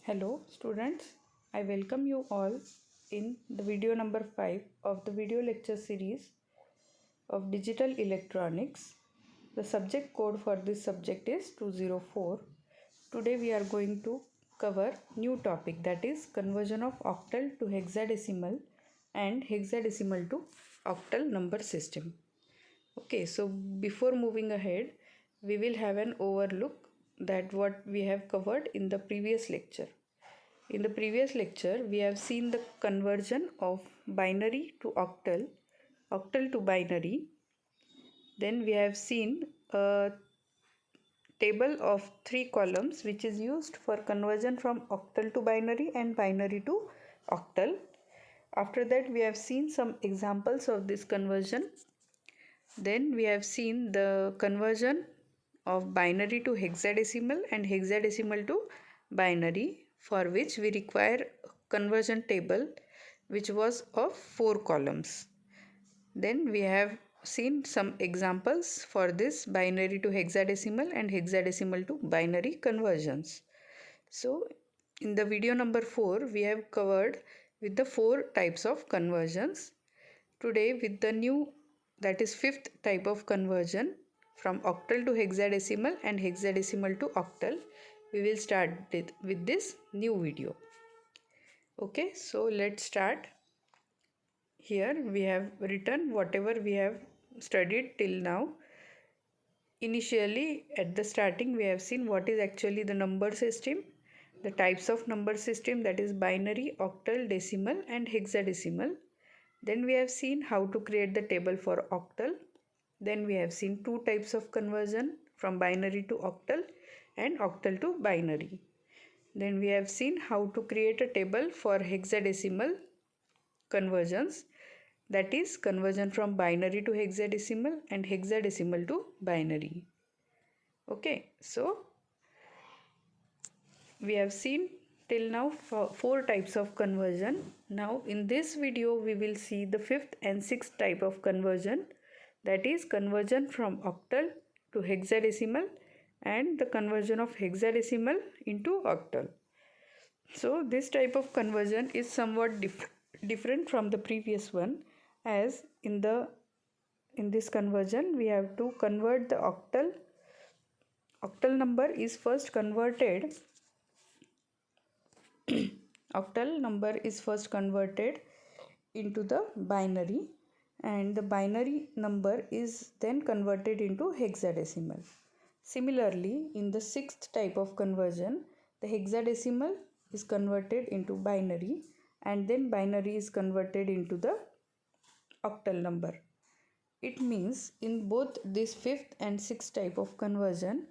Hello students, I welcome you all in the video number 5 of the video lecture series of digital electronics. The subject code for this subject is 204. Today we are going to cover new topic, that is conversion of octal to hexadecimal and hexadecimal to octal number system. Okay, so before moving ahead, we will have an overlook that what we have covered in the previous lecture. In the previous lecture, we have seen the conversion of binary to octal, octal to binary. Then we have seen a table of 3 columns which is used for conversion from octal to binary and binary to octal. After that, we have seen some examples of this conversion. Then we have seen the conversion of binary to hexadecimal and hexadecimal to binary, for which we require conversion table which was of 4 columns. Then we have seen some examples for this binary to hexadecimal and hexadecimal to binary conversions. So in the video number 4 we have covered with the 4 types of conversions. Today with the new, that is 5th type of conversion from octal to hexadecimal and hexadecimal to octal, we will start with this new video. Okay, so let's start. Here we have written whatever we have studied till now. Initially at the starting we have seen what is actually the number system, the types of number system, that is binary, octal, decimal and hexadecimal. Then we have seen how to create the table for octal. Then we have seen 2 types of conversion from binary to octal and octal to binary. Then we have seen how to create a table for hexadecimal conversions, that is conversion from binary to hexadecimal and hexadecimal to binary. Okay, so we have seen till now 4 types of conversion. Now in this video we will see the 5th and 6th type of conversion, that is conversion from octal to hexadecimal and the conversion of hexadecimal into octal. So this type of conversion is somewhat different from the previous one, as in this conversion we have to convert the octal number is first converted octal number is first converted into the binary, and the binary number is then converted into hexadecimal. Similarly, in the 6th type of conversion, the hexadecimal is converted into binary and then binary is converted into the octal number. It means in both this 5th and 6th type of conversion,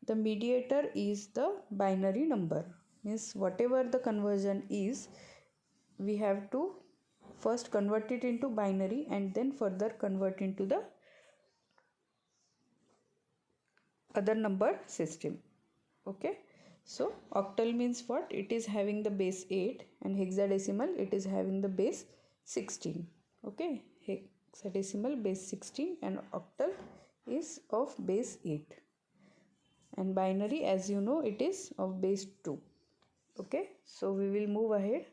the mediator is the binary number. Means whatever the conversion is, we have to first convert it into binary and then further convert into the other number system. Okay, so octal means what? It is having the base 8 and hexadecimal it is having the base 16. Okay, hexadecimal base 16 and octal is of base 8, and binary, as you know, it is of base 2. Okay, so we will move ahead.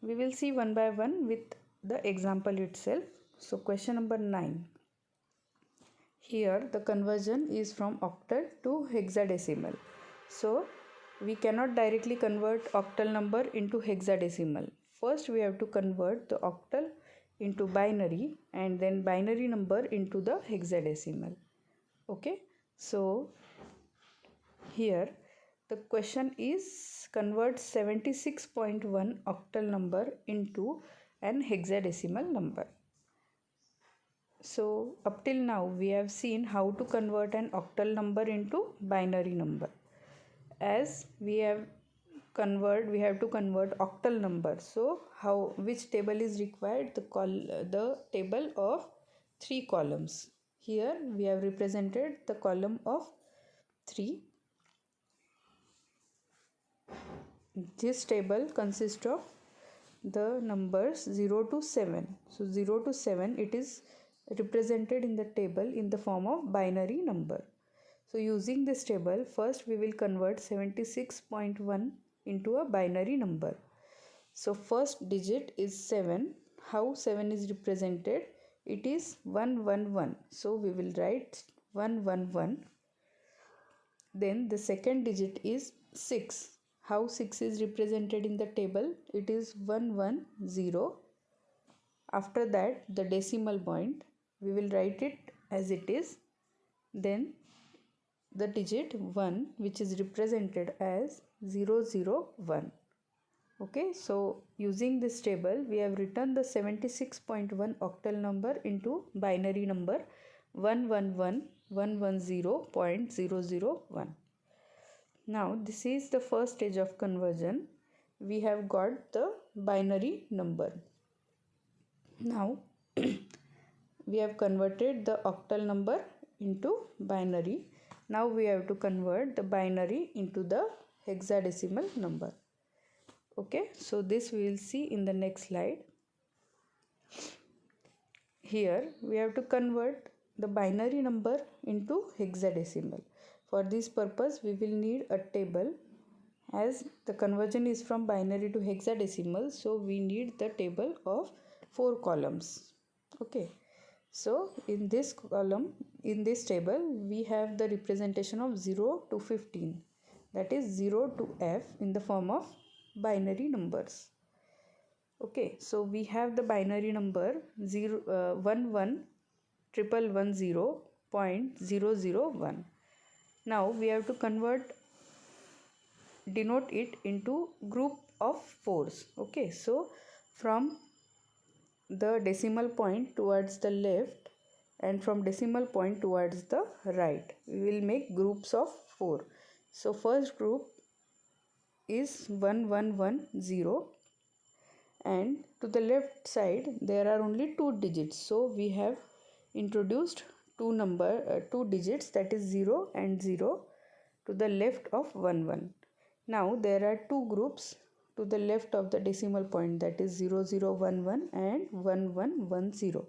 We will see one by one with the example itself. So question number 9. Here the conversion is from octal to hexadecimal. So we cannot directly convert octal number into hexadecimal. First we have to convert the octal into binary and then binary number into the hexadecimal. Okay, so here the question is convert 76.1 octal number into an hexadecimal number. So up till now we have seen how to convert an octal number into binary number. As we have to convert octal number. So which table is required? The table of 3 columns. Here we have represented the column of 3. This table consists of the numbers 0 to 7. So 0 to 7 it is represented in the table in the form of binary number. So using this table, first we will convert 76.1 into a binary number. So first digit is 7. How 7 is represented? It is 111. So we will write 111. Then the second digit is 6. How 6 is represented in the table? It is 110. After that, the decimal point, we will write it as it is. Then the digit 1, which is represented as 001. Okay, so using this table, we have written the 76.1 octal number into binary number 111.110.001. Now, this is the first stage of conversion. We have got the binary number. Now, we have converted the octal number into binary. Now, we have to convert the binary into the hexadecimal number. Okay, so this we will see in the next slide. Here we have to convert the binary number into hexadecimal. For this purpose we will need a table. As the conversion is from binary to hexadecimal, so we need the table of 4 columns. Okay, so in this column, in this table, we have the representation of 0 to 15, that is 0 to f in the form of binary numbers. Okay, so we have the binary number 11,110.001. Now we have to denote it into group of 4s. Okay, so from the decimal point towards the left and from decimal point towards the right, we will make groups of 4. So first group is 1110, and to the left side there are only 2 digits, so we have introduced two digits, that is 0 and 0, to the left of 11. Now there are 2 groups to the left of the decimal point, that is 0011 and 1110,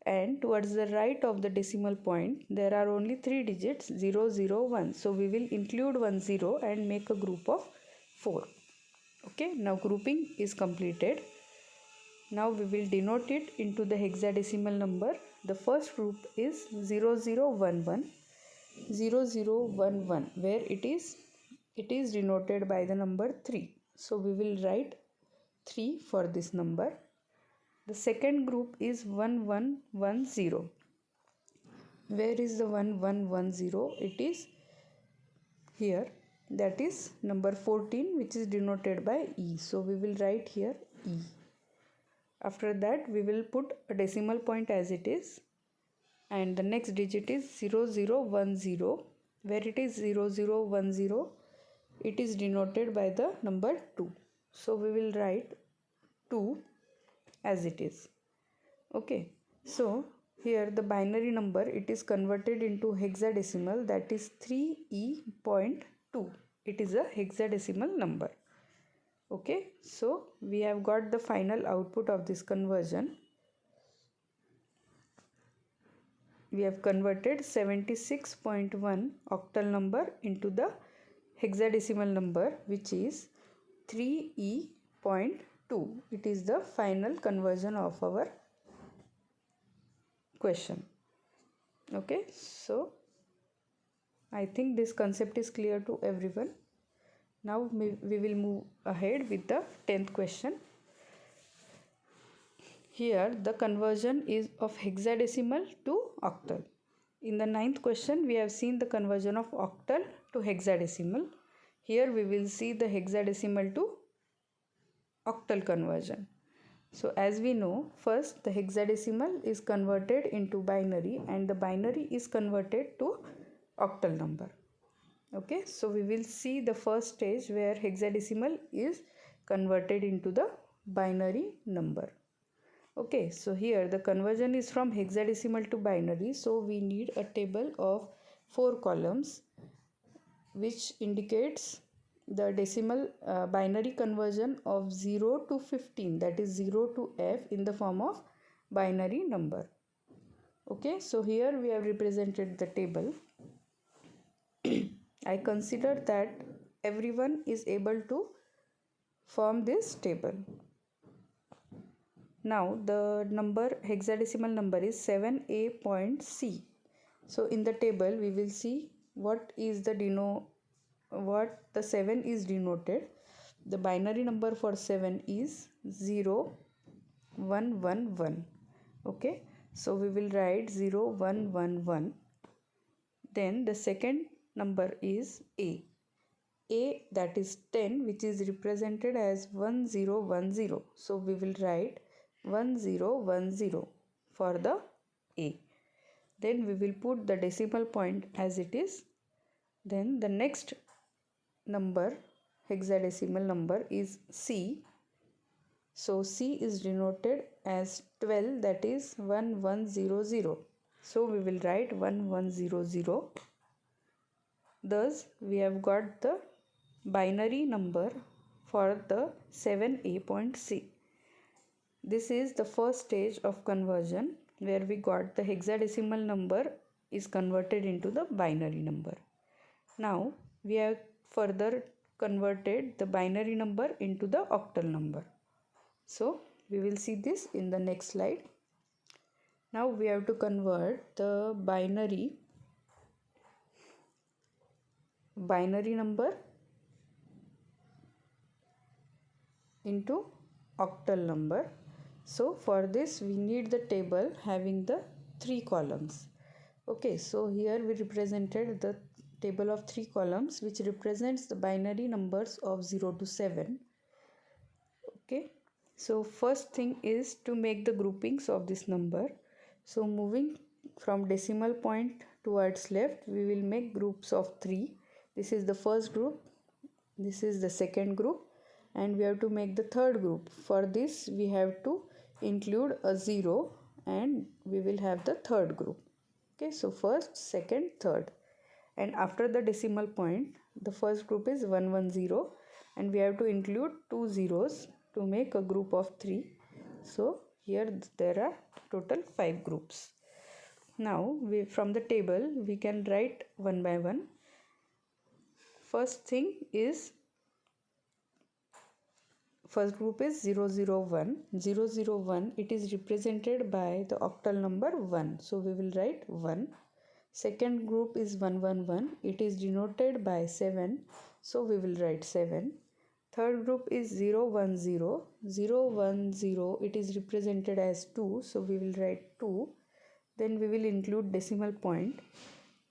and towards the right of the decimal point there are only 3 digits, 001, so we will include 10 and make a group of 4. Okay, now grouping is completed. Now we will denote it into the hexadecimal number. The first group is 0011, where it is denoted by the number 3. So we will write 3 for this number. The second group is 1110. Where is the 1110? It is here, that is number 14, which is denoted by E. So we will write here E. After that we will put a decimal point as it is, and the next digit is 0010. Where it is 0010, it is denoted by the number 2. So we will write 2 as it is. Okay, so here the binary number, it is converted into hexadecimal, that is 3e.2. It is a hexadecimal number. Okay, so we have got the final output of this conversion. We have converted 76.1 octal number into the hexadecimal number, which is 3e.2. It is the final conversion of our question. Okay, so I think this concept is clear to everyone. Now we will move ahead with the 10th question. Here the conversion is of hexadecimal to octal. In the 9th question we have seen the conversion of octal to hexadecimal. Here we will see the hexadecimal to octal conversion. So as we know, first the hexadecimal is converted into binary and the binary is converted to octal number. Okay, so we will see the first stage where hexadecimal is converted into the binary number. Okay, so here the conversion is from hexadecimal to binary, so we need a table of 4 columns which indicates the decimal binary conversion of 0 to 15, that is 0 to f, in the form of binary number. Okay, so here we have represented the table. I consider that everyone is able to form this table. Now the hexadecimal number is 7a.c. So in the table we will see what the 7 is denoted. The binary number for 7 is 0 1 1 1. Okay, so we will write 0 1 1 1. Then the second number is a, that is 10, which is represented as 1010. So we will write 1010 for the a. Then we will put the decimal point as it is. Then the next number, hexadecimal number, is c. So c is denoted as 12, that is 1100. So we will write 1100. Thus we have got the binary number for the 7a.c. This is the first stage of conversion, where we got the hexadecimal number is converted into the binary number. Now we have further converted the binary number into the octal number. So we will see this in the next slide. Now we have to convert the binary number into octal number. So for this we need the table having the 3 columns. Okay, so here we represented the table of 3 columns, which represents the binary numbers of 0 to 7. Okay, so first thing is to make the groupings of this number. So moving from decimal point towards left, we will make groups of 3. This is the first group, this is the second group, and we have to make the third group. For this we have to include a 0 and we will have the third group. Okay, so first, second, third, and after the decimal point the first group is 110 and we have to include 2 zeros to make a group of 3. So here there are total 5 groups. Now from the table we can write one by one. First group is 001. 001, it is represented by the octal number 1. So we will write 1. Second group is 111. It is denoted by 7. So we will write 7. Third group is 010. 010, it is represented as 2. So we will write 2. Then we will include decimal point.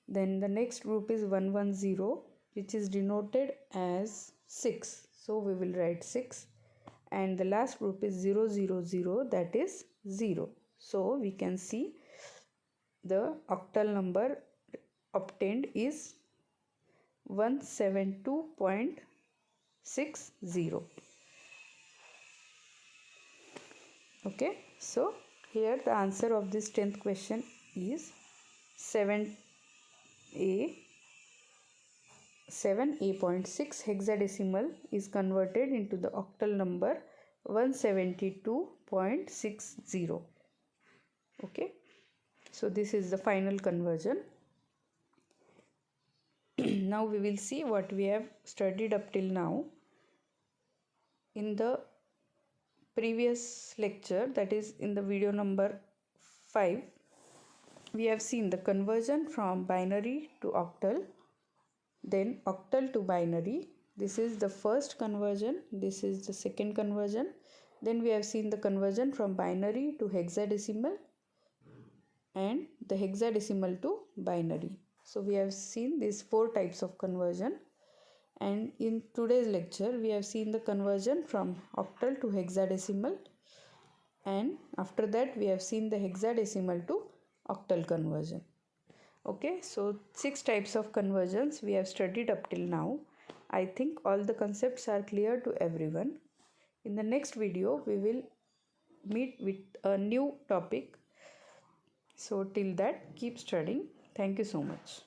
Then the next group is 110, which is denoted as 6. So we will write 6. And the last group is 000, that is 0. So we can see the octal number obtained is 172.60. Okay, so here the answer of this 10th question is 7a.6 hexadecimal is converted into the octal number 172.60. Okay, so this is the final conversion. Now we will see what we have studied up till now. In the previous lecture, that is in the video number 5, we have seen the conversion from binary to octal, then octal to binary. This is the first conversion, this is the second conversion. Then we have seen the conversion from binary to hexadecimal and the hexadecimal to binary. So we have seen these 4 types of conversion, and in today's lecture we have seen the conversion from octal to hexadecimal, and after that we have seen the hexadecimal to octal conversion. Okay, so 6 types of conversions we have studied up till now. I think all the concepts are clear to everyone. In the next video we will meet with a new topic. So till that, keep studying. Thank you so much.